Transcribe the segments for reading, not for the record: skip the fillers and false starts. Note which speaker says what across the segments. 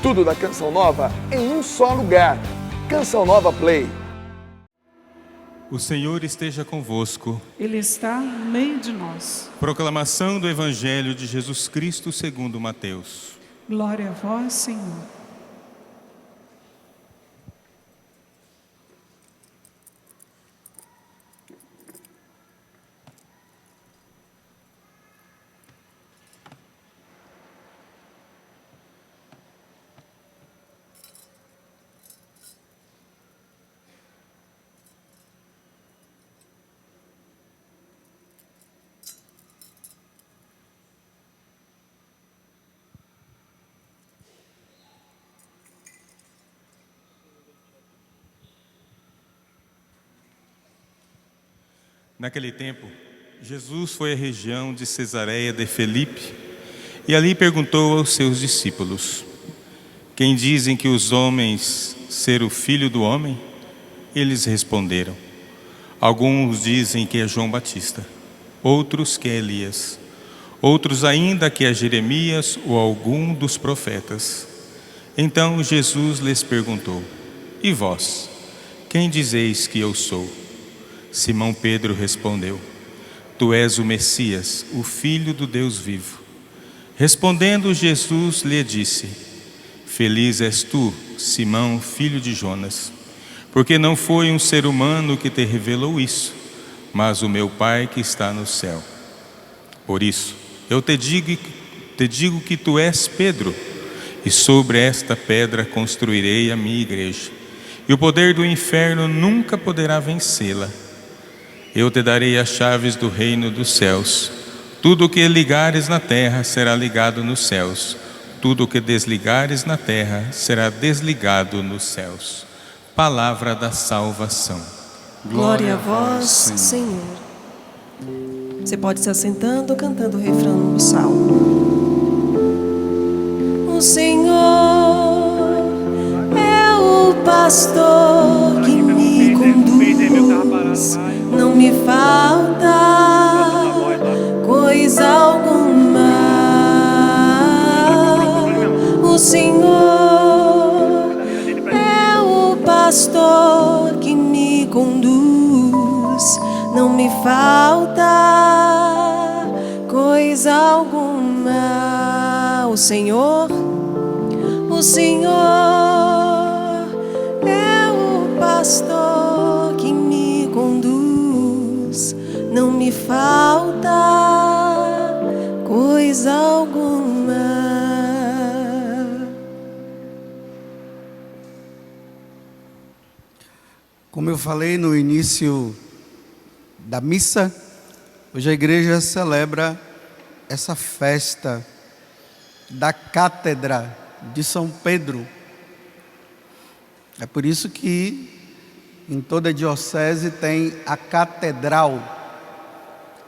Speaker 1: Tudo da Canção Nova em um só lugar. Canção Nova Play.
Speaker 2: O Senhor esteja convosco.
Speaker 3: Ele está no meio de nós.
Speaker 2: Proclamação do Evangelho de Jesus Cristo segundo Mateus.
Speaker 3: Glória a vós, Senhor.
Speaker 2: Naquele tempo, Jesus foi à região de Cesareia de Filipe e ali perguntou aos seus discípulos: Quem dizem que os homens ser o Filho do Homem? Eles responderam: Alguns dizem que é João Batista, outros que é Elias, outros ainda que é Jeremias ou algum dos profetas. Então Jesus lhes perguntou: E vós, quem dizeis que eu sou? Simão Pedro respondeu: Tu és o Messias, o Filho do Deus vivo. Respondendo Jesus lhe disse: Feliz és tu, Simão, filho de Jonas, porque não foi um ser humano que te revelou isso, mas o meu Pai que está no céu. Por isso, eu te digo que tu és Pedro, e sobre esta pedra construirei a minha igreja, e o poder do inferno nunca poderá vencê-la. Eu te darei as chaves do reino dos céus. Tudo o que ligares na terra será ligado nos céus. Tudo o que desligares na terra será desligado nos céus. Palavra da salvação.
Speaker 4: Glória a vós, Senhor. Você pode se assentando, cantando o refrão do salmo. O Senhor é o pastor que me conduz. Não me falta coisa alguma. O Senhor é o pastor que me conduz. Não me falta coisa alguma. O Senhor é o pastor que me conduz. Não me falta coisa alguma.
Speaker 5: Como eu falei no início da missa, hoje a igreja celebra essa festa da Cátedra de São Pedro. É por isso que em toda a diocese tem a catedral.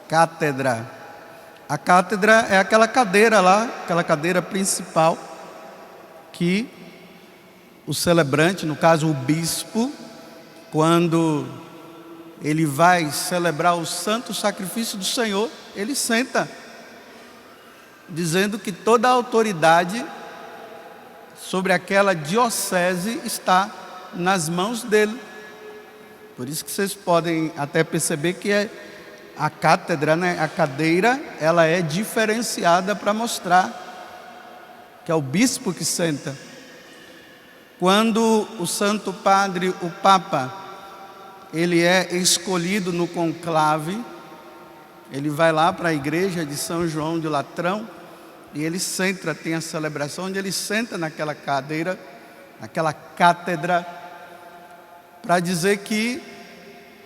Speaker 5: Cátedra. A cátedra é aquela cadeira lá, aquela cadeira principal que o celebrante, no caso o bispo, quando ele vai celebrar o santo sacrifício do Senhor, ele senta, dizendo que toda a autoridade sobre aquela diocese está nas mãos dele. Por isso que vocês podem até perceber que a cátedra, a cadeira, ela é diferenciada para mostrar que é o bispo que senta. Quando o Santo Padre, o Papa, ele é escolhido no conclave, ele vai lá para a igreja de São João de Latrão e ele senta, tem a celebração onde ele senta naquela cadeira, naquela cátedra, para dizer que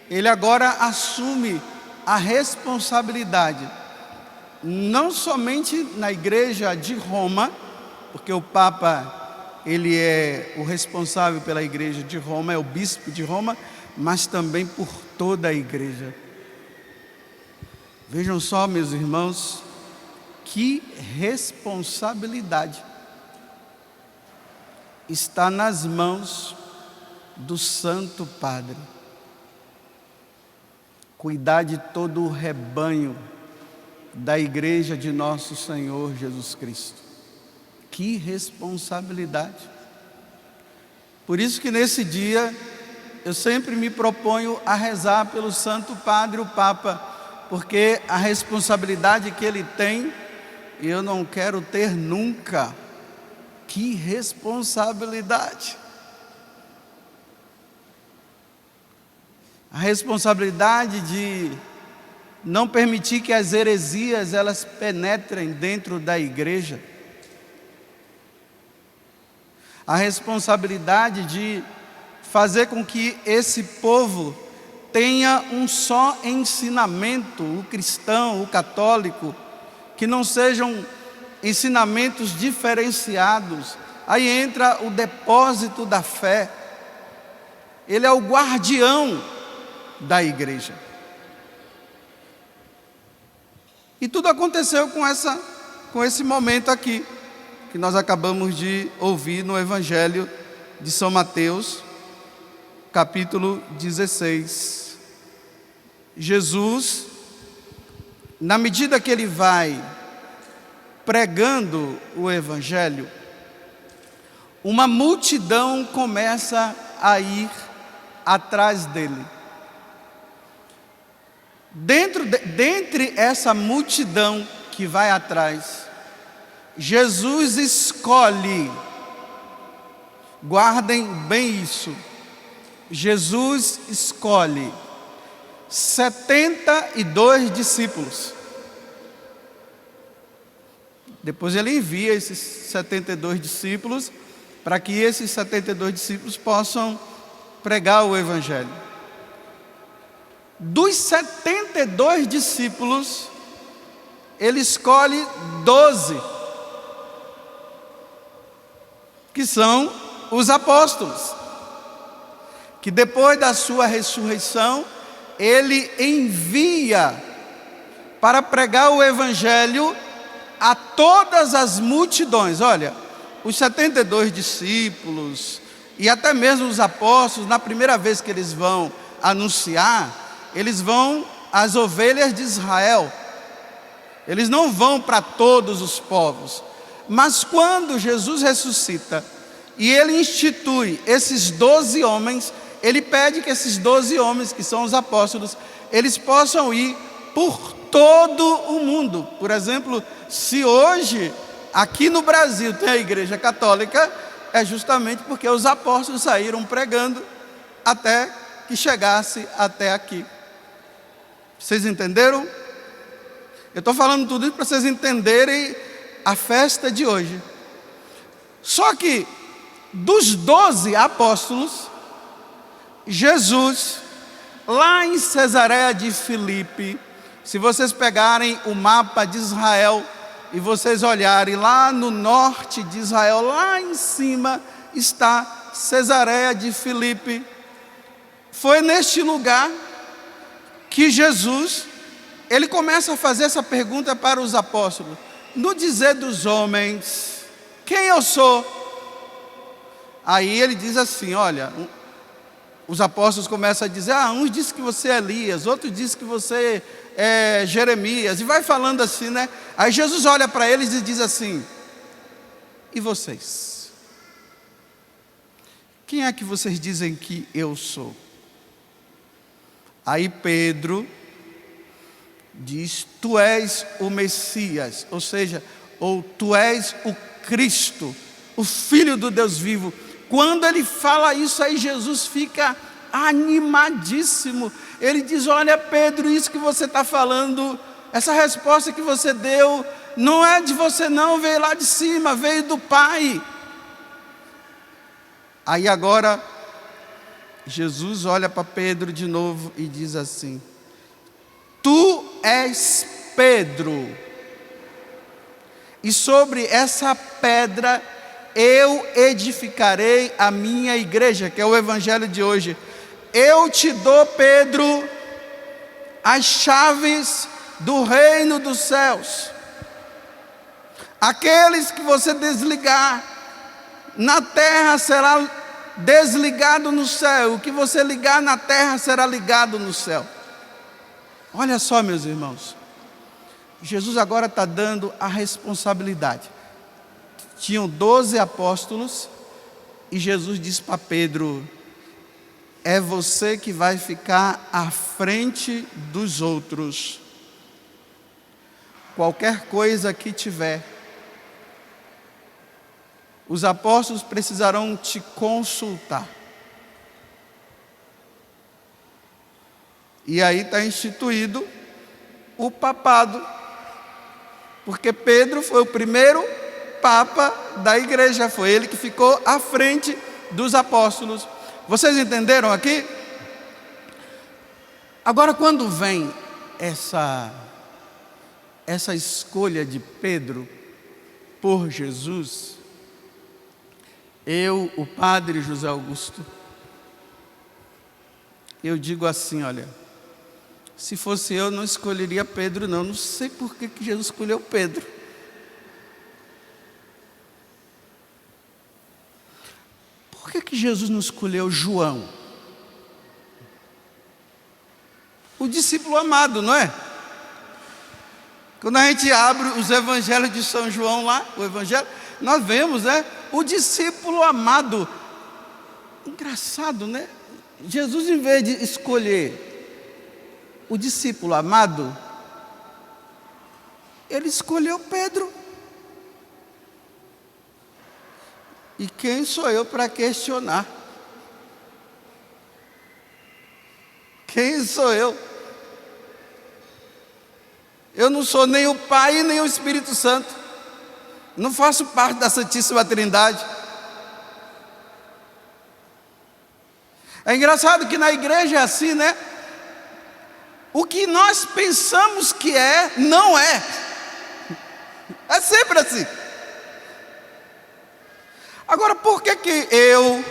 Speaker 5: ele agora assume a responsabilidade, não somente na igreja de Roma, porque o Papa, ele é o responsável pela igreja de Roma, é o bispo de Roma, mas também por toda a igreja. Vejam só, meus irmãos, que responsabilidade está nas mãos do Santo Padre. Cuidar de todo o rebanho da igreja de nosso Senhor Jesus Cristo. Que responsabilidade. Por isso que nesse dia eu sempre me proponho a rezar pelo Santo Padre, o Papa, porque a responsabilidade que ele tem, eu não quero ter nunca. Que responsabilidade. A responsabilidade de não permitir que as heresias elas penetrem dentro da igreja. A responsabilidade de fazer com que esse povo tenha um só ensinamento, o cristão, o católico, que não sejam ensinamentos diferenciados. Aí entra o depósito da fé. Ele é o guardião da igreja. E tudo aconteceu com esse momento aqui, que nós acabamos de ouvir no Evangelho de São Mateus, capítulo 16. Jesus, na medida que ele vai pregando o Evangelho, uma multidão começa a ir atrás dele. Dentre essa multidão que vai atrás, Jesus escolhe, guardem bem isso, Jesus escolhe 72 discípulos. Depois ele envia esses 72 discípulos para que esses 72 discípulos possam pregar o Evangelho. Dos 72 discípulos, ele escolhe 12, que são os apóstolos, que depois da sua ressurreição, ele envia para pregar o Evangelho a todas as multidões. Olha, os 72 discípulos e até mesmo os apóstolos, na primeira vez que eles vão anunciar, eles vão às ovelhas de Israel. Eles não vão para todos os povos. Mas quando Jesus ressuscita e ele institui esses 12 homens, ele pede que esses 12 homens, que são os apóstolos, eles possam ir por todo o mundo. Por exemplo, se hoje aqui no Brasil tem a Igreja Católica, é justamente porque os apóstolos saíram pregando até que chegasse até aqui. Vocês entenderam? Eu estou falando tudo isso para vocês entenderem a festa de hoje. Só que dos 12 apóstolos, Jesus, lá em Cesareia de Filipe, se vocês pegarem o mapa de Israel e vocês olharem lá no norte de Israel, lá em cima está Cesareia de Filipe. Foi neste lugar que Jesus, ele começa a fazer essa pergunta para os apóstolos: no dizer dos homens, quem eu sou? Aí ele diz assim, olha, os apóstolos começam a dizer, uns dizem que você é Elias, outros dizem que você é Jeremias, e vai falando assim, né? Aí Jesus olha para eles e diz assim, e vocês? Quem é que vocês dizem que eu sou? Aí Pedro diz, tu és o Messias, ou seja, ou tu és o Cristo, o Filho do Deus vivo. Quando ele fala isso, aí Jesus fica animadíssimo. Ele diz, olha Pedro, isso que você está falando, essa resposta que você deu, não é de você não, veio lá de cima, veio do Pai. Aí agora, Jesus olha para Pedro de novo e diz assim, tu és Pedro, e sobre essa pedra eu edificarei a minha igreja, que é o evangelho de hoje. Eu te dou, Pedro, as chaves do reino dos céus. Aqueles que você desligar na terra será desligado no céu, o que você ligar na terra será ligado no céu. Olha só, meus irmãos, Jesus agora está dando a responsabilidade. tinham 12 apóstolos, e Jesus disse para Pedro: é você que vai ficar à frente dos outros. Qualquer coisa que tiver, os apóstolos precisarão te consultar. E aí está instituído o papado, porque Pedro foi o primeiro papa da igreja, foi ele que ficou à frente dos apóstolos. Vocês entenderam aqui? Agora, quando vem essa escolha de Pedro por Jesus, eu, o padre José Augusto, eu digo assim, olha, se fosse eu, não escolheria Pedro, não. Não sei por que Jesus escolheu Pedro. Por que Jesus não escolheu João? O discípulo amado, não é? Quando a gente abre os evangelhos de São João lá, o evangelho, nós vemos, né? O discípulo amado. Engraçado, né? Jesus, em vez de escolher o discípulo amado, ele escolheu Pedro. E quem sou eu para questionar? Quem sou eu? Eu não sou nem o Pai nem o Espírito Santo. Não faço parte da Santíssima Trindade. É engraçado que na igreja é assim, né? O que nós pensamos que é, não é. É sempre assim. Agora, por que eu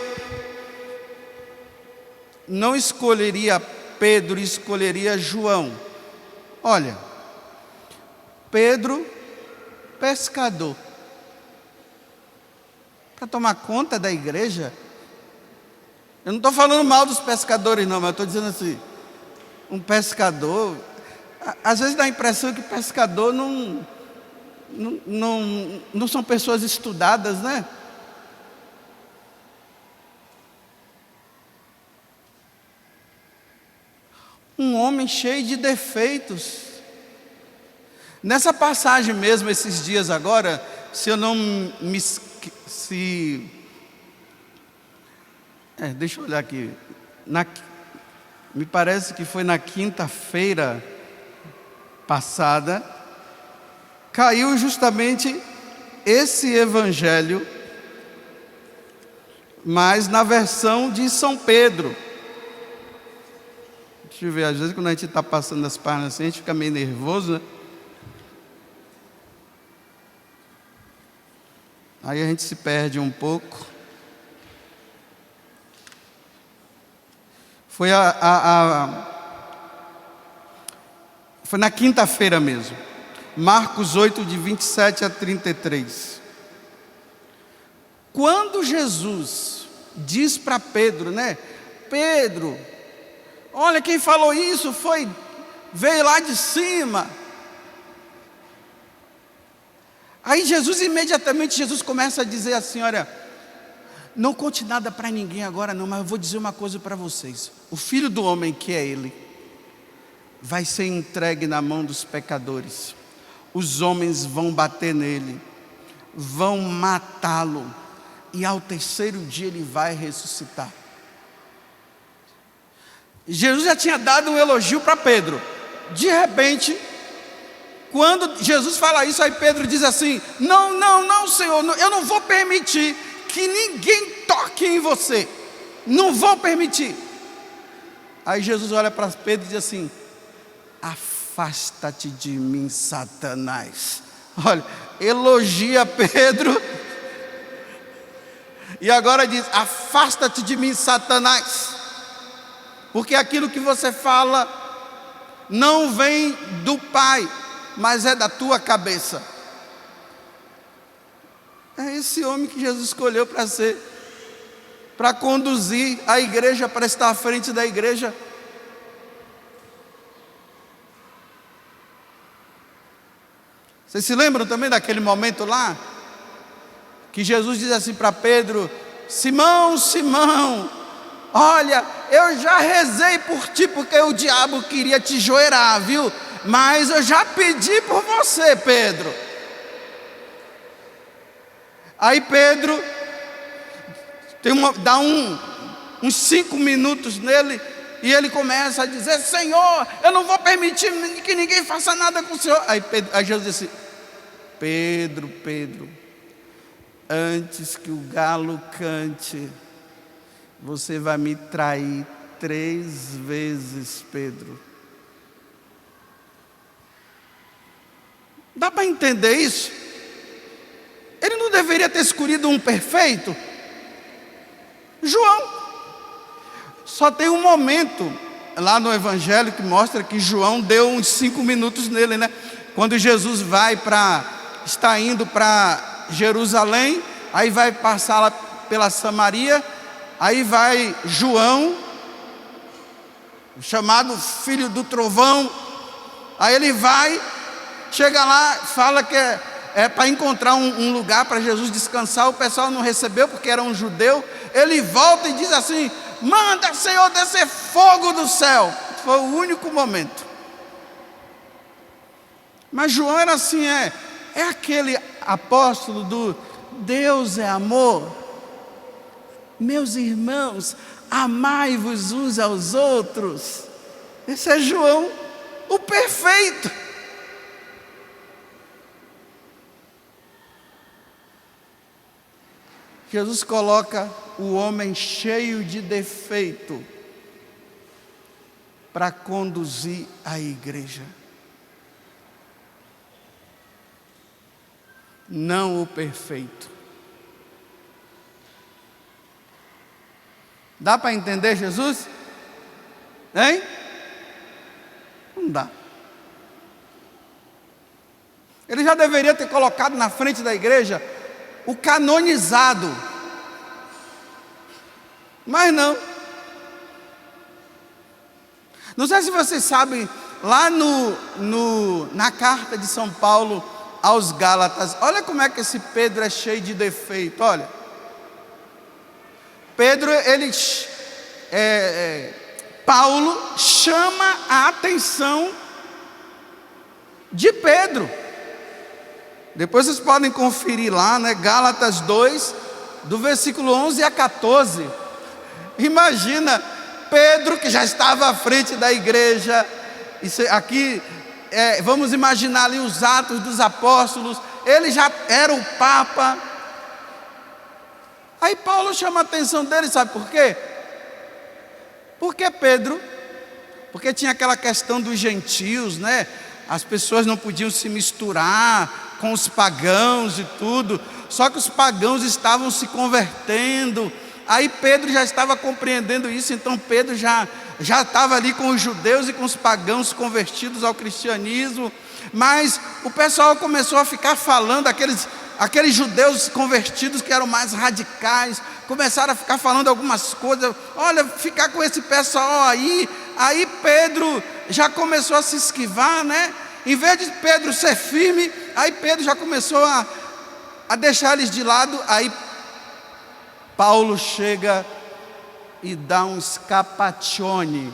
Speaker 5: não escolheria Pedro e escolheria João? Olha, Pedro, pescador, para tomar conta da igreja. Eu não estou falando mal dos pescadores não, mas eu estou dizendo assim, um pescador, às vezes dá a impressão que pescador não são pessoas estudadas, né? Um homem cheio de defeitos. Nessa passagem mesmo, esses dias agora, se eu não me deixa eu olhar aqui. Me parece que foi na quinta-feira passada, caiu justamente esse evangelho, mas na versão de São Pedro. Deixa eu ver, às vezes quando a gente está passando as páginas assim, a gente fica meio nervoso, né? Aí a gente se perde um pouco. Foi foi na quinta-feira mesmo. Marcos 8, de 27 a 33. Quando Jesus diz para Pedro, né? Pedro, olha, quem falou isso veio lá de cima. Aí imediatamente Jesus começa a dizer assim, olha, não conte nada para ninguém agora não, mas eu vou dizer uma coisa para vocês. O Filho do Homem, que é Ele, vai ser entregue na mão dos pecadores. Os homens vão bater nele, vão matá-lo, e ao terceiro dia ele vai ressuscitar. Jesus já tinha dado um elogio para Pedro. De repente, quando Jesus fala isso, aí Pedro diz assim, não, Senhor, eu não vou permitir que ninguém toque em você, não vou permitir. Aí Jesus olha para Pedro e diz assim, afasta-te de mim, Satanás. Olha, elogia Pedro, e agora diz, afasta-te de mim, Satanás, porque aquilo que você fala não vem do Pai, mas é da tua cabeça. É esse homem que Jesus escolheu para conduzir a igreja, para estar à frente da igreja. Vocês se lembram também daquele momento lá? que Jesus diz assim para Pedro: Simão, Simão, olha, eu já rezei por ti, porque o diabo queria te joelhar, viu? Mas eu já pedi por você, Pedro. Aí Pedro dá uns 5 minutos nele, e ele começa a dizer: Senhor, eu não vou permitir que ninguém faça nada com o Senhor. Aí Jesus disse: Pedro, Pedro, antes que o galo cante, você vai me trair 3 vezes, Pedro. Dá para entender isso? Ele não deveria ter escolhido um perfeito? João. Só tem um momento lá no Evangelho que mostra que João deu uns 5 minutos nele, né? Quando Jesus está indo para Jerusalém, aí vai passar lá pela Samaria, aí vai João, chamado filho do trovão, aí ele vai, chega lá, fala que é para encontrar um lugar para Jesus descansar. O pessoal não recebeu porque era um judeu. Ele volta e diz assim: manda, Senhor, descer fogo do céu. Foi o único momento. Mas João era assim, é aquele apóstolo do Deus é amor. Meus irmãos, amai-vos uns aos outros. Esse é João, o perfeito. Jesus coloca o homem cheio de defeito para conduzir a igreja. Não o perfeito. Dá para entender Jesus? Hein? Não dá. Ele já deveria ter colocado na frente da igreja o canonizado. Mas não. Não sei se vocês sabem, lá na carta de São Paulo aos Gálatas, olha como é que esse Pedro é cheio de defeito, olha. Pedro, Paulo chama a atenção de Pedro. Depois vocês podem conferir lá, né? Gálatas 2, do versículo 11 a 14. Imagina, Pedro, que já estava à frente da igreja. Isso aqui, vamos imaginar ali os Atos dos Apóstolos. Ele já era o Papa. Aí Paulo chama a atenção dele, sabe por quê? Porque Pedro, porque tinha aquela questão dos gentios, né? As pessoas não podiam se misturar com os pagãos e tudo, só que os pagãos estavam se convertendo. Aí Pedro já estava compreendendo isso, então Pedro já estava ali com os judeus e com os pagãos convertidos ao cristianismo. Mas o pessoal começou a ficar falando, aqueles judeus convertidos que eram mais radicais, começaram a ficar falando algumas coisas. Olha, ficar com esse pessoal aí Pedro já começou a se esquivar, né? Em vez de Pedro ser firme, aí Pedro já começou a deixar eles de lado. Aí Paulo chega e dá um scapaccione.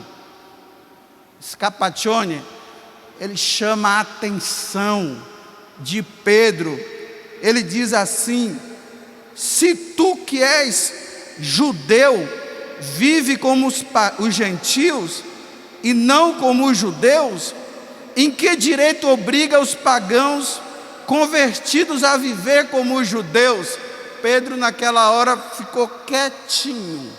Speaker 5: Scapaccione, ele chama a atenção de Pedro. Ele diz assim: se tu que és judeu, vive como os gentios e não como os judeus, em que direito obriga os pagãos convertidos a viver como os judeus? Pedro naquela hora ficou quietinho.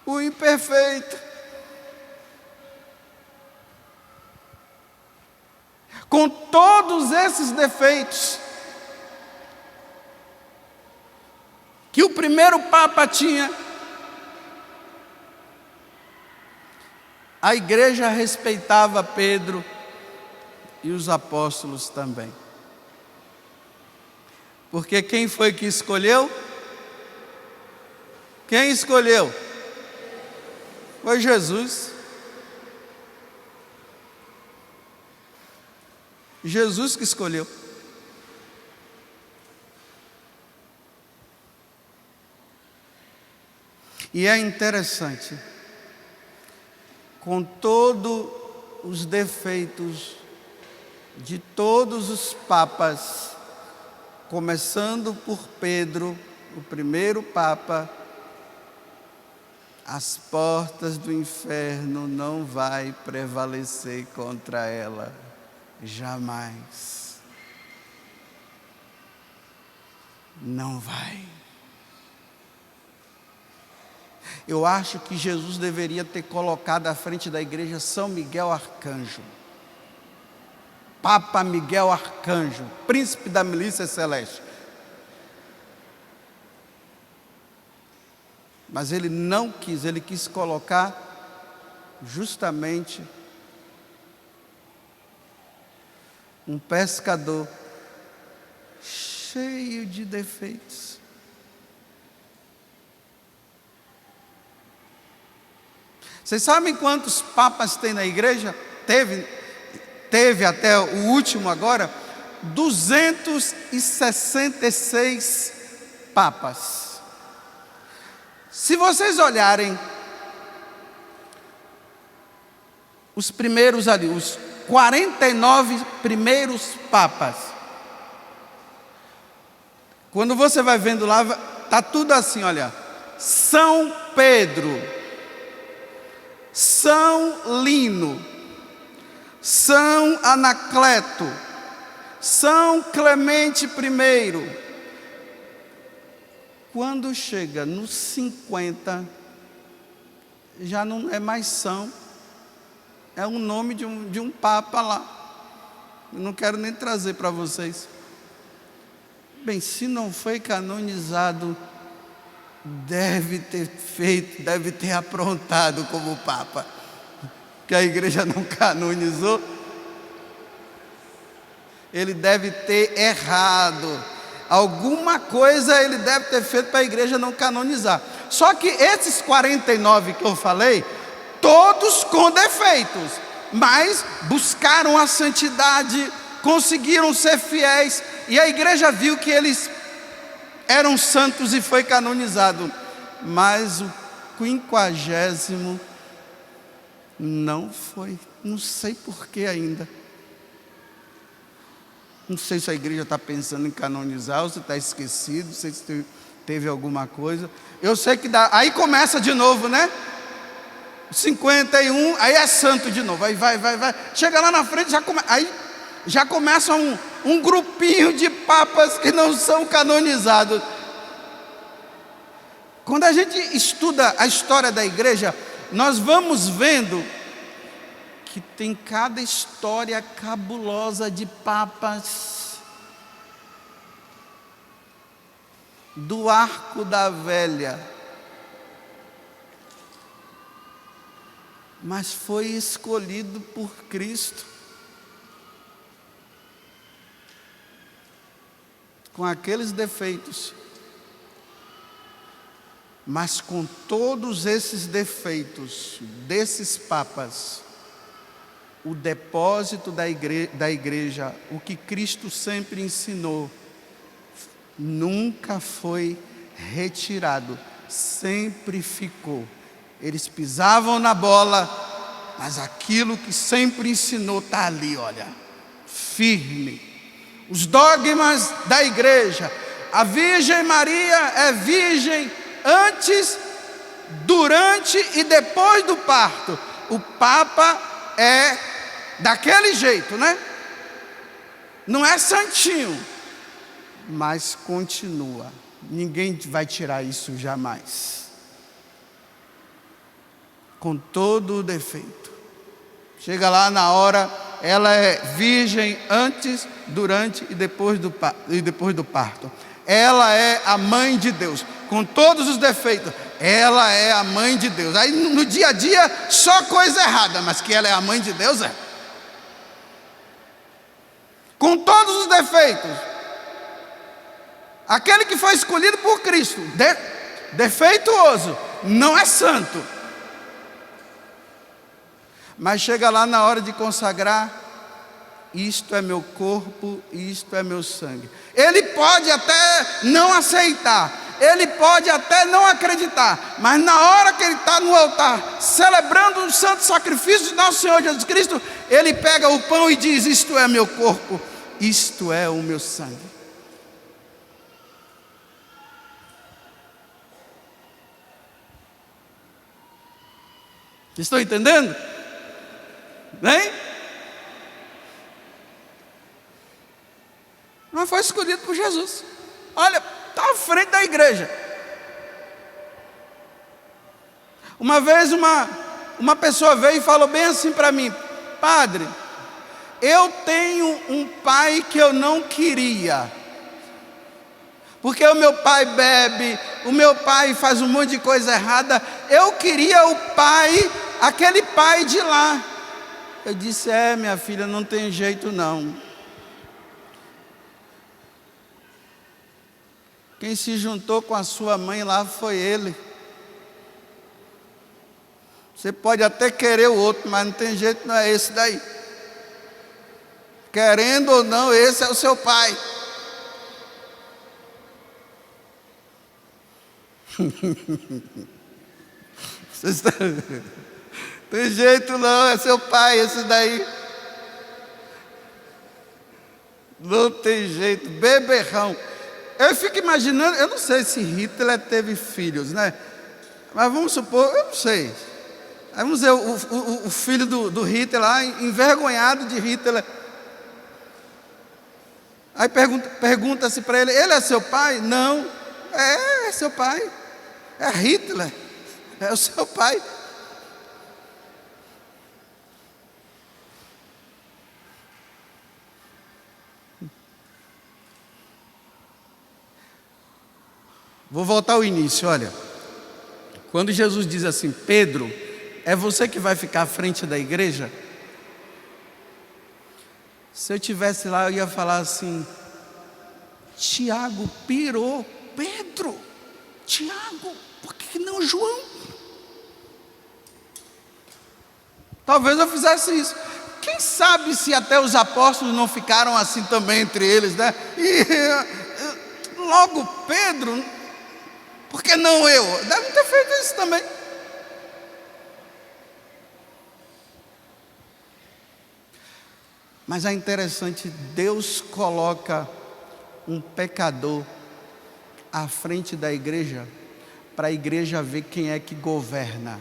Speaker 5: O imperfeito, com todos esses defeitos que o primeiro Papa tinha, a igreja respeitava Pedro e os apóstolos também. Porque quem foi que escolheu? Quem escolheu? Foi Jesus. Jesus que escolheu. E é interessante, com todos os defeitos de todos os papas, começando por Pedro, o primeiro papa, as portas do inferno não vai prevalecer contra ela, jamais. Não vai. Eu acho que Jesus deveria ter colocado à frente da igreja São Miguel Arcanjo. Papa Miguel Arcanjo, príncipe da milícia celeste. Mas ele não quis, ele quis colocar justamente um pescador cheio de defeitos. Vocês sabem quantos papas tem na igreja? Teve até o último agora, 266 papas. Se vocês olharem os primeiros ali, os 49 primeiros papas, quando você vai vendo lá, está tudo assim, olha, São Pedro, São Lino, São Anacleto, São Clemente I. Quando chega nos 50, já não é mais São, é o nome de um papa lá. Eu não quero nem trazer para vocês. Bem, se não foi canonizado, deve ter aprontado como papa, que a igreja não canonizou. Ele deve ter errado. Alguma coisa ele deve ter feito para a igreja não canonizar. Só que esses 49 que eu falei, todos com defeitos, mas buscaram a santidade, conseguiram ser fiéis, e a igreja viu que eles eram santos e foi canonizado. Mas o 50º não foi, não sei por que ainda. Não sei se a igreja está pensando em canonizar, ou se está esquecido, não sei se teve alguma coisa. Eu sei que dá, aí começa de novo, né? 51, aí é santo de novo, aí vai. Chega lá na frente, aí já começa um grupinho de papas que não são canonizados. Quando a gente estuda a história da igreja, nós vamos vendo que tem cada história cabulosa de papas. Do Arco da Velha. Mas foi escolhido por Cristo. Com aqueles defeitos. Mas com todos esses defeitos desses papas, o depósito da igreja, o que Cristo sempre ensinou, nunca foi retirado, sempre ficou. Eles pisavam na bola, mas aquilo que sempre ensinou está ali, olha, firme. Os dogmas da igreja: a Virgem Maria é virgem antes, durante e depois do parto. O Papa é daquele jeito, né? Não é santinho, mas continua. Ninguém vai tirar isso jamais. Com todo o defeito. Chega lá na hora, ela é virgem antes, durante e depois do parto. Ela é a mãe de Deus, com todos os defeitos. Ela é a mãe de Deus. Aí no dia a dia, só coisa errada, mas que ela é a mãe de Deus, é. Com todos os defeitos. Aquele que foi escolhido por Cristo, defeituoso, não é santo. Mas chega lá na hora de consagrar: isto é meu corpo, isto é meu sangue. Ele pode até não aceitar, ele pode até não acreditar, mas na hora que ele está no altar, celebrando o santo sacrifício de nosso Senhor Jesus Cristo, ele pega o pão e diz: isto é meu corpo, isto é o meu sangue. Estão entendendo? Hein? Mas foi escolhido por Jesus. Olha, está à frente da igreja. Uma vez uma pessoa veio e falou bem assim para mim: padre, eu tenho um pai que eu não queria, porque o meu pai bebe, o meu pai faz um monte de coisa errada, eu queria o pai, aquele pai de lá. Eu disse: minha filha, não tem jeito não. Quem se juntou com a sua mãe lá foi ele. Você pode até querer o outro, mas não tem jeito, não é esse daí. Querendo ou não, esse é o seu pai. Tem jeito não, é seu pai esse daí. Não tem jeito, beberrão. Eu fico imaginando, eu não sei se Hitler teve filhos, né? Mas vamos supor, eu não sei. Aí vamos ver o filho do Hitler lá, envergonhado de Hitler. Aí pergunta-se para ele: ele é seu pai? Não. É seu pai. É Hitler. É o seu pai. Vou voltar ao início, olha. Quando Jesus diz assim: Pedro, é você que vai ficar à frente da igreja? Se eu estivesse lá, eu ia falar assim: Tiago pirou. Pedro, Tiago, por que não João? Talvez eu fizesse isso. Quem sabe se até os apóstolos não ficaram assim também entre eles, né? E logo Pedro, por que não eu? Deve ter feito isso também. Mas é interessante, Deus coloca um pecador à frente da igreja, para a igreja ver quem é que governa.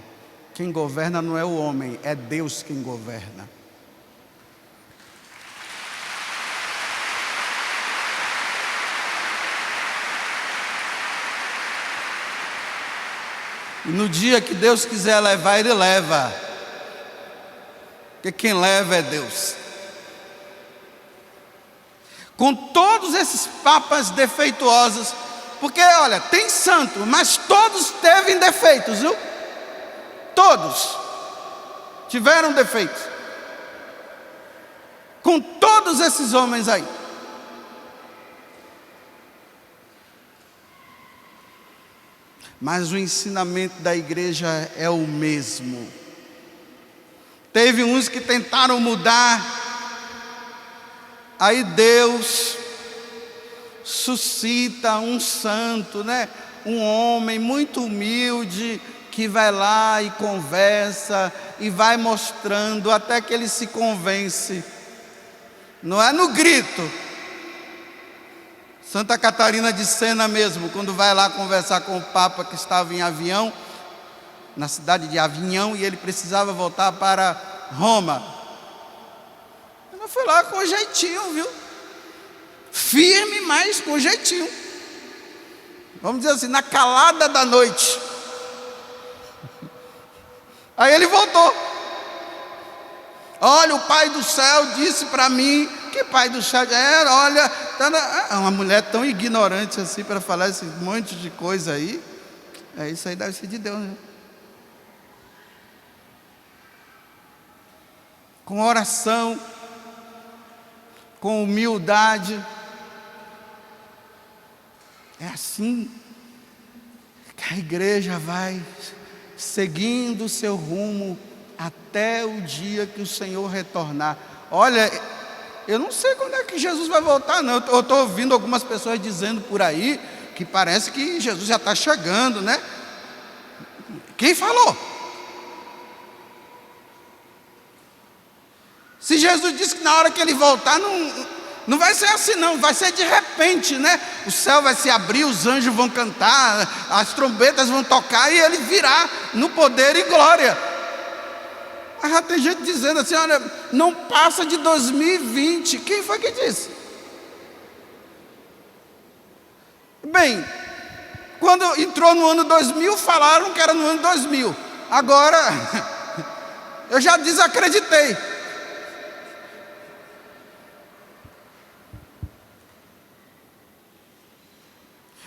Speaker 5: Quem governa não é o homem, é Deus quem governa. E no dia que Deus quiser levar, Ele leva. Porque quem leva é Deus. Com todos esses papas defeituosos, porque olha, tem santo, mas todos teve defeitos, viu? Todos tiveram defeitos. Com todos esses homens aí. Mas o ensinamento da igreja é o mesmo. Teve uns que tentaram mudar. Aí Deus suscita um santo, né? Um homem muito humilde que vai lá e conversa e vai mostrando até que ele se convence. Não é no grito. Santa Catarina de Sena mesmo, quando vai lá conversar com o Papa que estava em avião, na cidade de Avignon, e ele precisava voltar para Roma. Ela foi lá com jeitinho, viu? Firme, mas com jeitinho. Vamos dizer assim, na calada da noite. Aí ele voltou. Olha, o Pai do céu disse para mim. Que Pai do céu? Olha, uma mulher tão ignorante assim para falar esse monte de coisa aí. Isso aí deve ser de Deus, né? Com oração, com humildade. É assim que a igreja vai seguindo o seu rumo até o dia que o Senhor retornar. Olha, eu não sei quando é que Jesus vai voltar, não. Eu estou ouvindo algumas pessoas dizendo por aí que parece que Jesus já está chegando, né? Quem falou? Se Jesus disse que na hora que ele voltar, não vai ser assim não, vai ser de repente, né? O céu vai se abrir, os anjos vão cantar, as trombetas vão tocar e ele virá no poder e glória. Mas já tem gente dizendo assim, olha, não passa de 2020. Quem foi que disse? Bem, quando entrou no ano 2000, falaram que era no ano 2000. Agora, eu já desacreditei.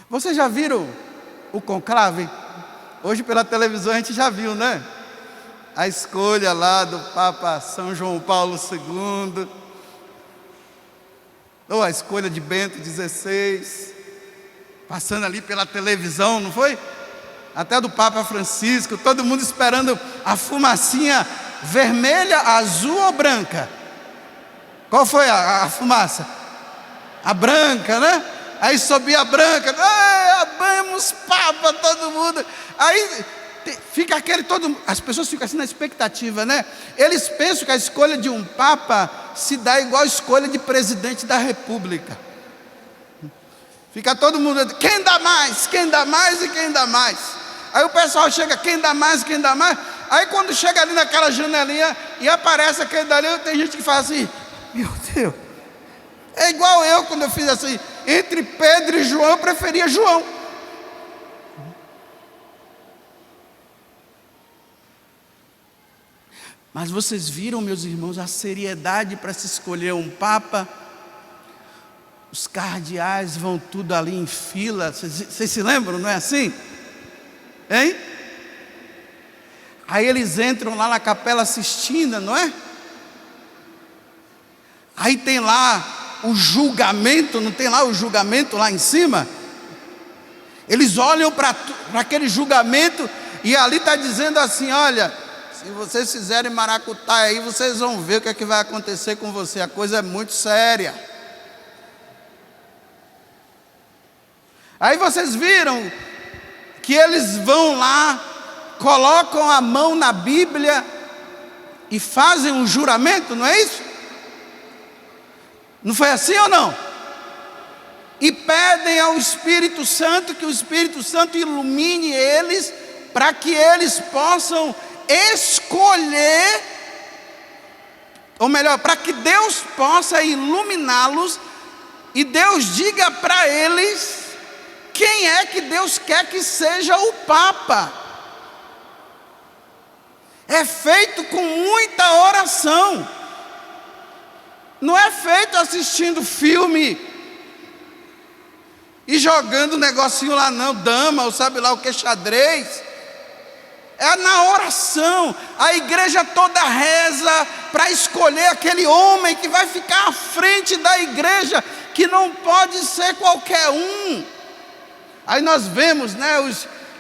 Speaker 5: Vocês já viram o conclave? Hoje pela televisão a gente já viu, né? A escolha lá do Papa São João Paulo II, ou a escolha de Bento XVI, passando ali pela televisão, não foi? Até do Papa Francisco, todo mundo esperando a fumacinha vermelha, azul ou branca? Qual foi a fumaça? A branca, né? Aí subia a branca, vamos Papa, todo mundo. Aí fica as pessoas ficam assim na expectativa, né? Eles pensam que a escolha de um Papa se dá igual a escolha de presidente da República. Fica todo mundo, quem dá mais, quem dá mais e quem dá mais. Aí o pessoal chega, quem dá mais, quem dá mais. Aí quando chega ali naquela janelinha e aparece aquele dali, tem gente que fala assim, meu Deus. É igual eu quando eu fiz assim, entre Pedro e João, eu preferia João. Mas vocês viram, meus irmãos, a seriedade para se escolher um Papa? Os cardeais vão tudo ali em fila, vocês se lembram, não é assim? Hein? Aí eles entram lá na Capela Sistina, não é? Aí tem lá o julgamento, não tem lá o julgamento lá em cima? Eles olham para aquele julgamento e ali está dizendo assim, olha, se vocês fizerem maracutaia aí, vocês vão ver o que é que vai acontecer com você, a coisa é muito séria. Aí vocês viram que eles vão lá, colocam a mão na Bíblia e fazem um juramento, não é isso? Não foi assim ou não? E pedem ao Espírito Santo que o Espírito Santo ilumine eles, para que eles possam escolher, ou melhor, para que Deus possa iluminá-los e Deus diga para eles quem é que Deus quer que seja o Papa. É feito com muita oração. Não é feito assistindo filme e jogando um negocinho lá não, dama, ou sabe lá o que, xadrez. É na oração. A igreja toda reza para escolher aquele homem que vai ficar à frente da igreja, que não pode ser qualquer um. Aí nós vemos, né,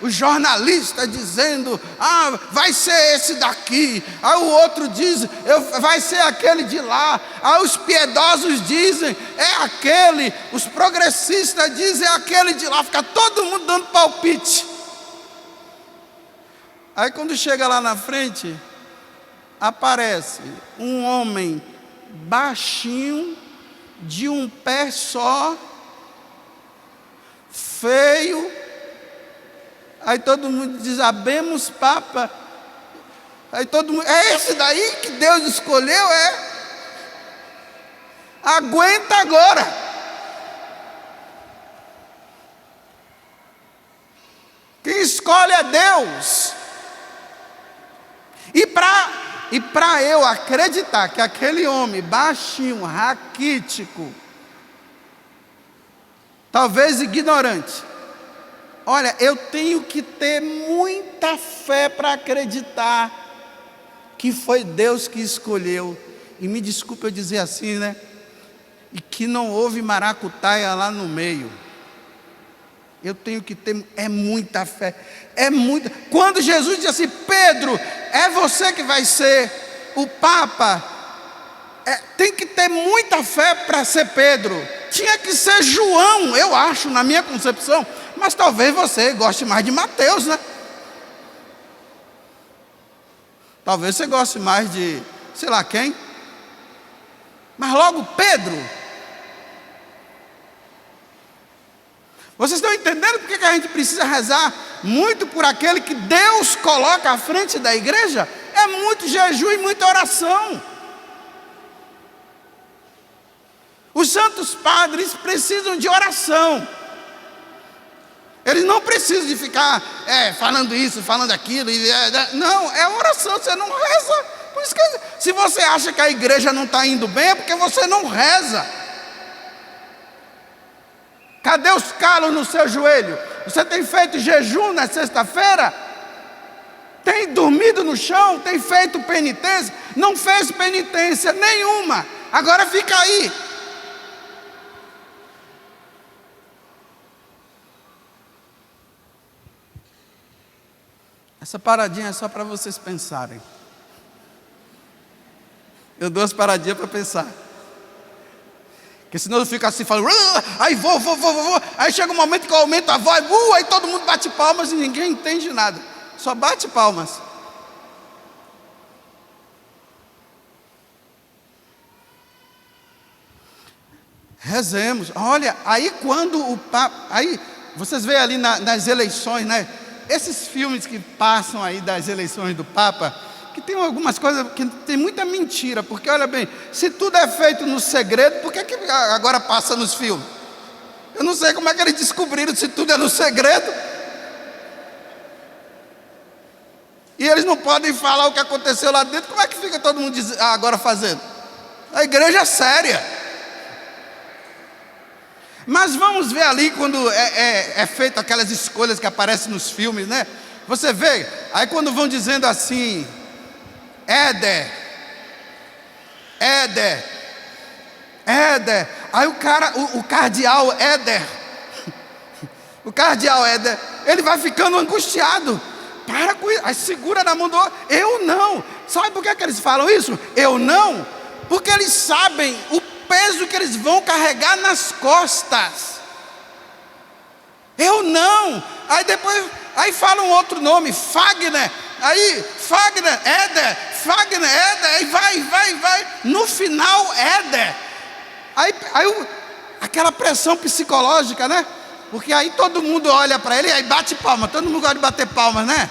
Speaker 5: os jornalistas dizendo, vai ser esse daqui. Aí o outro diz, vai ser aquele de lá. Aí os piedosos dizem, é aquele. Os progressistas dizem, é aquele de lá. Fica todo mundo dando palpite. Aí quando chega lá na frente, aparece um homem baixinho, de um pé só, feio. Aí todo mundo diz, habemos Papa. Aí todo mundo, é esse daí que Deus escolheu, é? Aguenta agora. Quem escolhe é Deus. E para eu acreditar que aquele homem baixinho, raquítico, talvez ignorante, olha, eu tenho que ter muita fé para acreditar que foi Deus que escolheu. E me desculpe eu dizer assim, né? E que não houve maracutaia lá no meio. Eu tenho que ter, muita fé, muita. Quando Jesus disse assim, Pedro, é você que vai ser o Papa, tem que ter muita fé para ser Pedro. tinha que ser João, eu acho, na minha concepção. Mas talvez você goste mais de Mateus, né? Talvez você goste mais de, sei lá quem. Mas logo Pedro. Vocês estão entendendo por que a gente precisa rezar muito por aquele que Deus coloca à frente da igreja? É muito jejum e muita oração. Os santos padres precisam de oração. Eles não precisam de ficar falando isso, falando aquilo. Não, é oração, você não reza. Por isso que, se você acha que a igreja não está indo bem, é porque você não reza. Cadê os calos no seu joelho? Você tem feito jejum na sexta-feira? Tem dormido no chão? Tem feito penitência? Não fez penitência nenhuma. Agora fica aí. Essa paradinha é só para vocês pensarem. Eu dou as paradinhas para pensar. Porque senão eu fico assim falando, aí vou. Aí chega um momento que eu aumento a voz, aí todo mundo bate palmas e ninguém entende nada. Só bate palmas. Rezemos. Olha, aí quando o Papa... Aí vocês veem ali nas eleições, né? Esses filmes que passam aí das eleições do Papa, que tem algumas coisas, que tem muita mentira, porque olha bem, se tudo é feito no segredo, por que agora passa nos filmes? Eu não sei como é que eles descobriram se tudo é no segredo. E eles não podem falar o que aconteceu lá dentro, como é que fica todo mundo agora fazendo? A igreja é séria. Mas vamos ver ali quando é feito aquelas escolhas que aparecem nos filmes, né? Você vê, aí quando vão dizendo assim, Éder, aí o cardeal Éder, ele vai ficando angustiado. Para com isso, aí segura na mão do outro. Eu não. Sabe por que eles falam isso? Eu não. Porque eles sabem o peso que eles vão carregar nas costas. Eu não. Aí fala um outro nome, Fagner. Aí Éder, aí vai. No final, Éder. Aí aquela pressão psicológica, né? Porque aí todo mundo olha para ele e aí bate palma. Todo mundo gosta de bater palmas, né?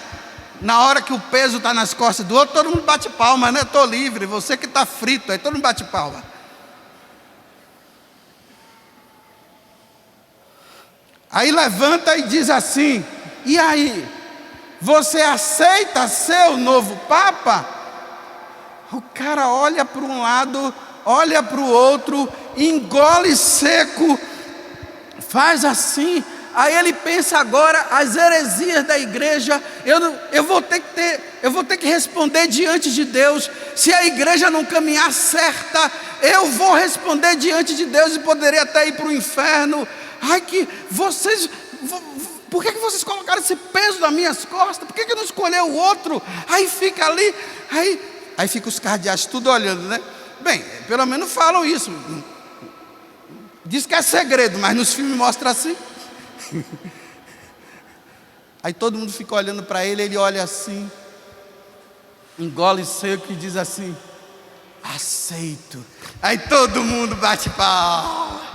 Speaker 5: Na hora que o peso está nas costas do outro, todo mundo bate palma, né? Estou livre, você que está frito, aí todo mundo bate palma. Aí levanta e diz assim, e aí? Você aceita ser o novo Papa? O cara olha para um lado, olha para o outro, engole seco, faz assim. Aí ele pensa agora, as heresias da igreja, eu vou ter que responder diante de Deus. Se a igreja não caminhar certa, eu vou responder diante de Deus e poderia até ir para o inferno. Ai, que vocês... Por que vocês colocaram esse peso nas minhas costas? Por que não escolheu o outro? Aí fica ali, aí fica os cardeais tudo olhando, né? Bem, pelo menos falam isso. Diz que é segredo, mas nos filmes mostra assim. Aí todo mundo fica olhando para ele, ele olha assim, engole seco e diz assim, aceito. Aí todo mundo bate palma.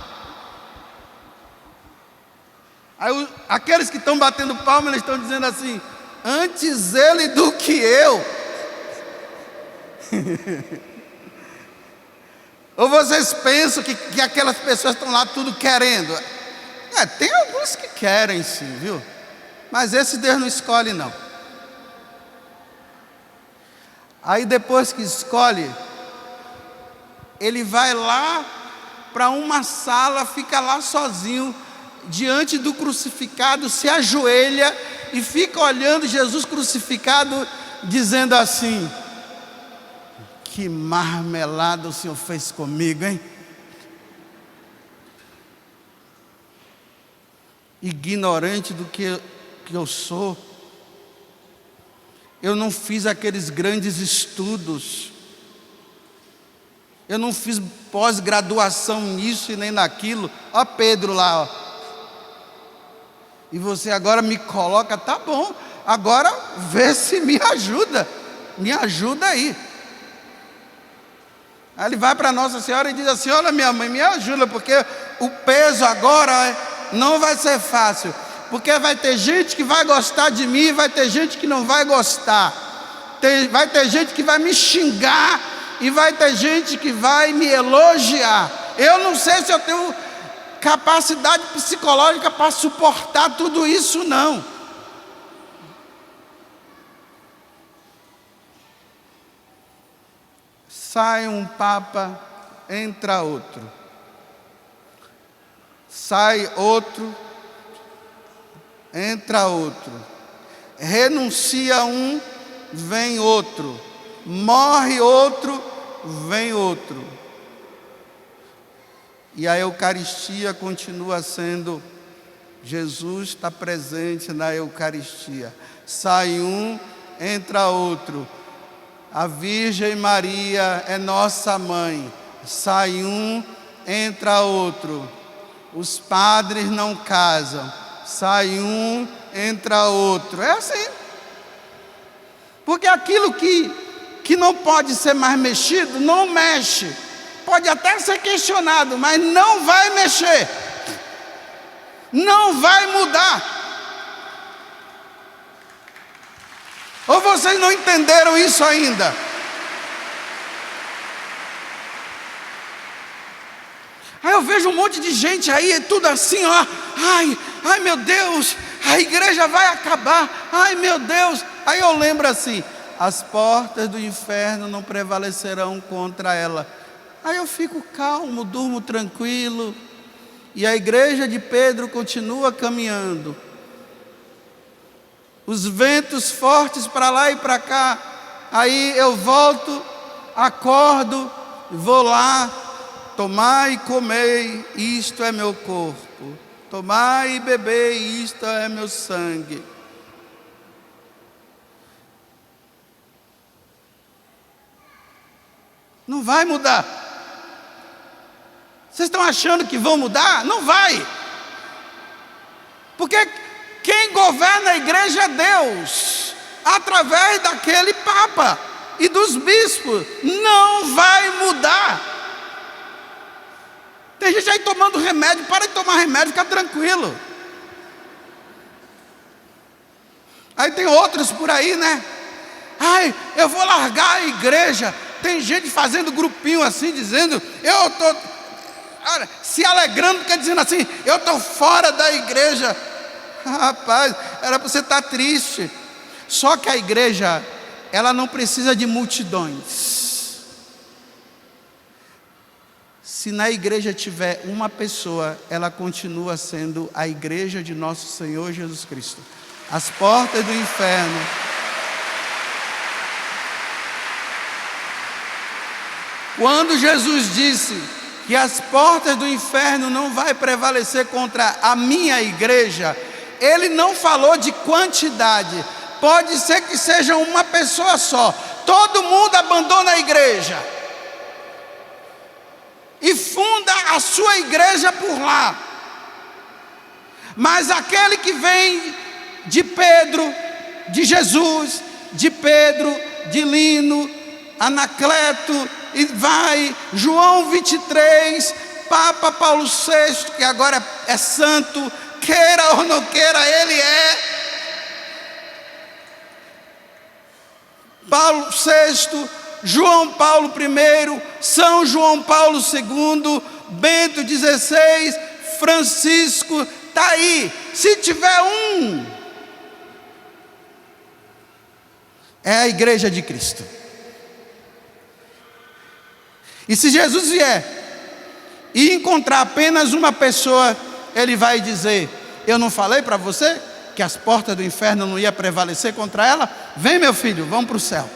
Speaker 5: Aí aqueles que estão batendo palma, eles estão dizendo assim, antes ele do que eu. Ou vocês pensam que aquelas pessoas estão lá tudo querendo? Tem alguns que querem sim, viu? Mas esse Deus não escolhe não. Aí depois que escolhe, ele vai lá para uma sala, fica lá sozinho, diante do crucificado, se ajoelha e fica olhando Jesus crucificado, dizendo assim, que marmelada o Senhor fez comigo, hein? Ignorante do que eu sou. Eu não fiz aqueles grandes estudos. Eu não fiz pós-graduação nisso e nem naquilo. Ó Pedro lá, ó. E você agora me coloca, tá bom. Agora vê se me ajuda. Me ajuda aí. Aí ele vai para Nossa Senhora e diz assim: olha, minha mãe, me ajuda, porque o peso agora não vai ser fácil. Porque vai ter gente que vai gostar de mim, vai ter gente que não vai gostar. Vai ter gente que vai me xingar e vai ter gente que vai me elogiar. Eu não sei se eu tenho capacidade psicológica para suportar tudo isso, não. Sai um papa, entra outro. Sai outro, entra outro. Renuncia um, vem outro. Morre outro, vem outro. E a Eucaristia continua sendo, Jesus está presente na Eucaristia. Sai um, entra outro. A Virgem Maria é nossa mãe. Sai um, entra outro. Os padres não casam. Sai um, entra outro. É assim. Porque aquilo que não pode ser mais mexido, não mexe. Pode até ser questionado, mas não vai mexer. Não vai mudar. Ou vocês não entenderam isso ainda? Aí eu vejo um monte de gente aí, tudo assim, ó. Ai meu Deus, a igreja vai acabar. Ai meu Deus. Aí eu lembro assim: as portas do inferno não prevalecerão contra ela. Aí eu fico calmo, durmo tranquilo. E a igreja de Pedro continua caminhando. Os ventos fortes para lá e para cá. Aí eu volto, acordo, vou lá. Tomai e comei, isto é meu corpo. Tomai e bebei, isto é meu sangue. Não vai mudar. Vocês estão achando que vão mudar? Não vai. Porque quem governa a igreja é Deus, através daquele Papa e dos bispos. Não vai mudar. Tem gente aí tomando remédio, para de tomar remédio, fica tranquilo. Aí tem outros por aí, né? Ai, eu vou largar a igreja. Tem gente fazendo grupinho assim, dizendo, eu estou se alegrando, porque dizendo assim, eu estou fora da igreja. Rapaz, era para você estar triste. Só que a igreja, ela não precisa de multidões. Se na igreja tiver uma pessoa, ela continua sendo a igreja de nosso Senhor Jesus Cristo. As portas do inferno quando Jesus disse que as portas do inferno não vai prevalecer contra a minha igreja, Ele não falou de quantidade. Pode ser que seja uma pessoa só. Todo mundo abandona a igreja e funda a sua igreja por lá. Mas aquele que vem de Pedro, de Jesus, de Pedro, de Lino, Anacleto, e vai, João 23, Papa Paulo VI, que agora é santo, queira ou não queira, ele é. Paulo VI, João Paulo I, São João Paulo II, Bento XVI, Francisco, está aí. Se tiver um, é a igreja de Cristo. E se Jesus vier e encontrar apenas uma pessoa, Ele vai dizer, eu não falei para você que as portas do inferno não iam prevalecer contra ela? Vem meu filho, vamos para o céu.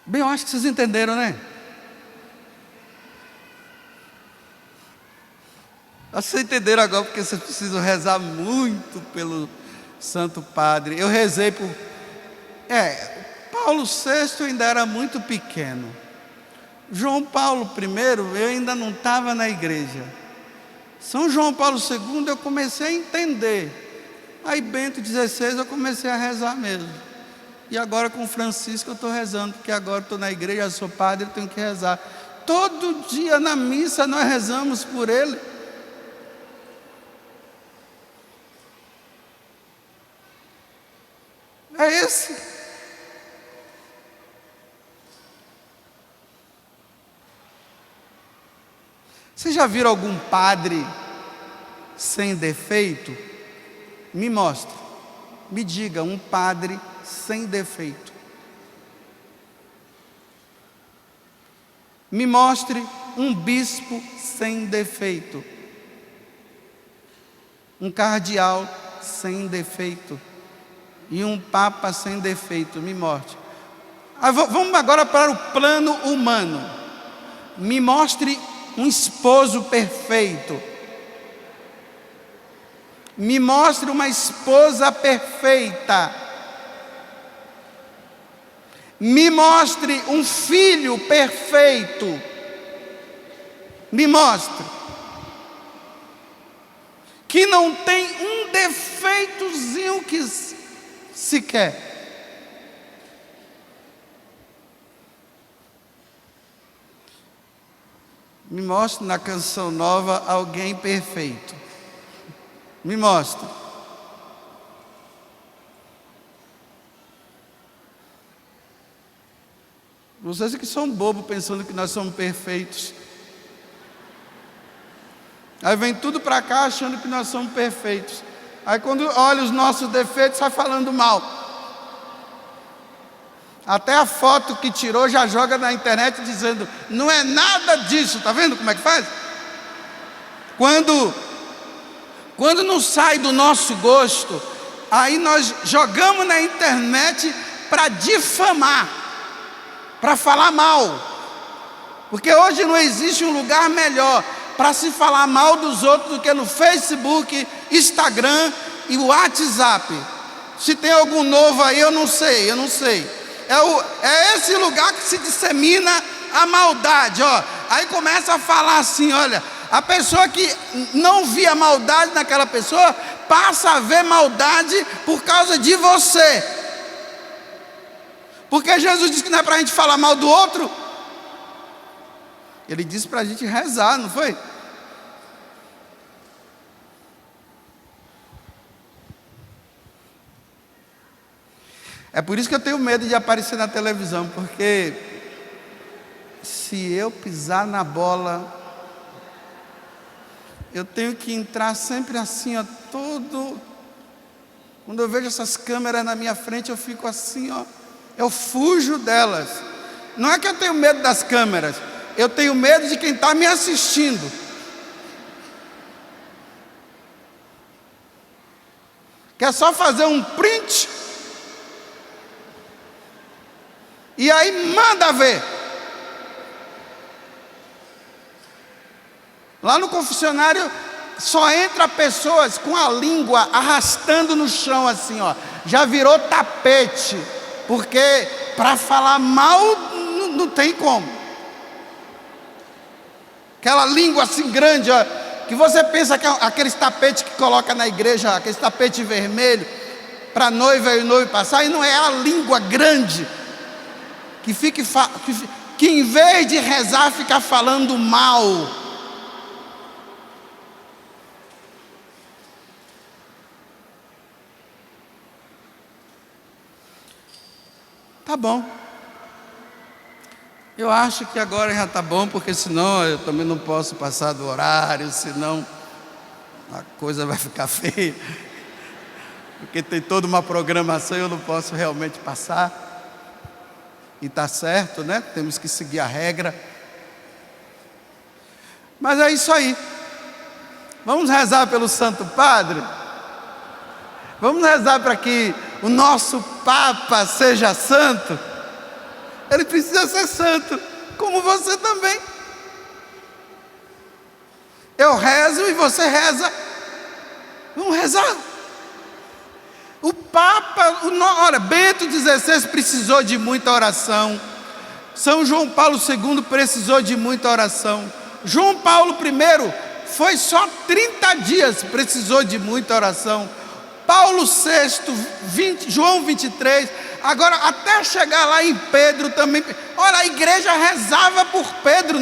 Speaker 5: Bem, eu acho que vocês entenderam, né? Acho que vocês entenderam agora, porque vocês precisam rezar muito pelo Santo Padre. Eu rezei por... Paulo VI ainda era muito pequeno. João Paulo I, eu ainda não estava na igreja. São João Paulo II, eu comecei a entender. Aí Bento XVI, eu comecei a rezar mesmo. E agora com Francisco eu estou rezando, porque agora estou na igreja, eu sou padre, eu tenho que rezar. Todo dia na missa nós rezamos por ele. É esse. Vocês já viram algum padre sem defeito? Me mostre. Me diga um padre sem defeito. Me mostre um bispo sem defeito. Um cardeal sem defeito. E um papa sem defeito. Me mostre. Vamos agora para o plano humano. Me mostre um esposo perfeito. Me mostre uma esposa perfeita. Me mostre um filho perfeito. Me mostre. Que não tem um defeitozinho que sequer. Me mostre na canção nova alguém perfeito. Me mostre. Vocês que são bobos pensando que nós somos perfeitos. Aí vem tudo para cá achando que nós somos perfeitos. Aí quando olha os nossos defeitos, sai falando mal. Até a foto que tirou já joga na internet dizendo, não é nada disso, tá vendo como é que faz? Quando não sai do nosso gosto, aí nós jogamos na internet para difamar, para falar mal. Porque hoje não existe um lugar melhor para se falar mal dos outros do que no Facebook, Instagram e WhatsApp. Se tem algum novo aí, eu não sei. É esse lugar que se dissemina a maldade, ó. Aí começa a falar assim, olha, a pessoa que não via maldade naquela pessoa, passa a ver maldade por causa de você. Porque Jesus disse que não é para a gente falar mal do outro. Ele disse para a gente rezar, não foi? É por isso que eu tenho medo de aparecer na televisão, porque se eu pisar na bola, eu tenho que entrar sempre assim, ó, todo... Quando eu vejo essas câmeras na minha frente, eu fico assim, ó, eu fujo delas. Não é que eu tenho medo das câmeras, eu tenho medo de quem está me assistindo. Quer só fazer um print e aí manda ver. Lá no confessionário só entra pessoas com a língua arrastando no chão assim, ó. Já virou tapete, porque para falar mal não tem como. Aquela língua assim grande, ó, que você pensa que é aqueles tapetes que coloca na igreja, aqueles tapete vermelho para noiva e noivo passar, e não é a língua grande que em vez de rezar fica falando mal. Tá bom. Eu acho que agora já tá bom, porque senão eu também não posso passar do horário, senão a coisa vai ficar feia. Porque tem toda uma programação e eu não posso realmente passar. E tá certo, né? Temos que seguir a regra. Mas é isso aí. Vamos rezar pelo Santo Padre? Vamos rezar para que o nosso Papa seja santo? Ele precisa ser santo, como você também. Eu rezo e você reza. Vamos rezar. O Papa, olha, Bento XVI precisou de muita oração. São João Paulo II precisou de muita oração. João Paulo I foi só 30 dias, precisou de muita oração. Paulo VI, João 23, agora até chegar lá em Pedro também. Olha, a igreja rezava por Pedro,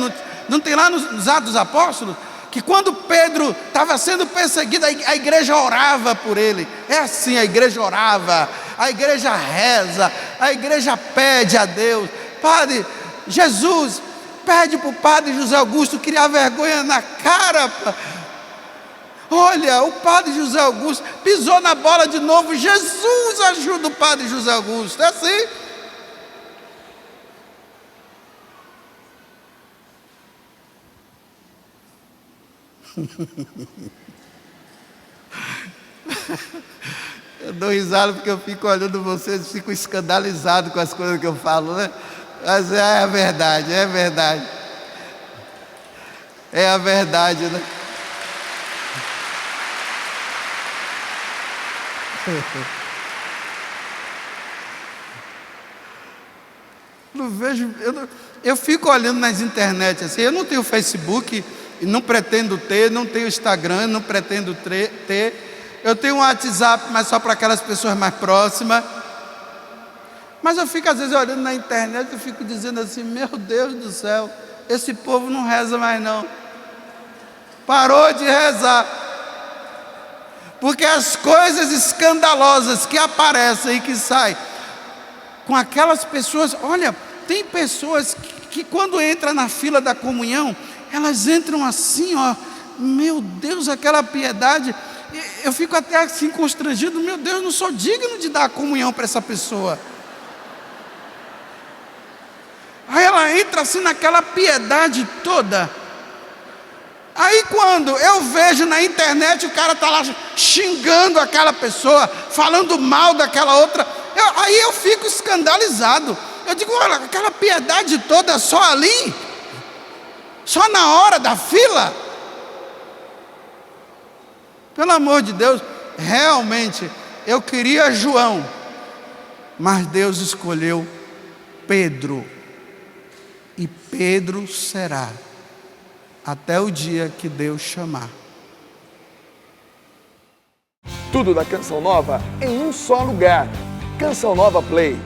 Speaker 5: não tem lá nos Atos dos Apóstolos? Que quando Pedro estava sendo perseguido, a igreja orava por ele. É assim, a igreja orava, a igreja reza, a igreja pede a Deus. Padre, Jesus pede para o padre José Augusto criar vergonha na cara. Olha, o padre José Augusto pisou na bola de novo. Jesus ajuda o padre José Augusto. É assim. Eu dou risada porque eu fico olhando vocês e fico escandalizado com as coisas que eu falo, né? Mas é a verdade, é a verdade. É a verdade, né? Não vejo, eu fico olhando nas internet assim. Eu não tenho Facebook, não pretendo ter, não tenho Instagram, não pretendo ter. Eu tenho um WhatsApp, mas só para aquelas pessoas mais próximas. Mas eu fico às vezes olhando na internet e fico dizendo assim: meu Deus do céu, esse povo não reza mais não. Parou de rezar. Porque as coisas escandalosas que aparecem e que saem com aquelas pessoas, olha, tem pessoas que quando entra na fila da comunhão, elas entram assim, ó, meu Deus, aquela piedade, eu fico até assim constrangido, meu Deus, não sou digno de dar a comunhão para essa pessoa. Aí ela entra assim naquela piedade toda. Aí quando eu vejo na internet o cara está lá xingando aquela pessoa, falando mal daquela outra, aí eu fico escandalizado. Eu digo, olha, aquela piedade toda só ali, só na hora da fila. Pelo amor de Deus, realmente, eu queria João, mas Deus escolheu Pedro, e Pedro será, até o dia que Deus chamar.
Speaker 1: Tudo da Canção Nova em um só lugar. Canção Nova Play.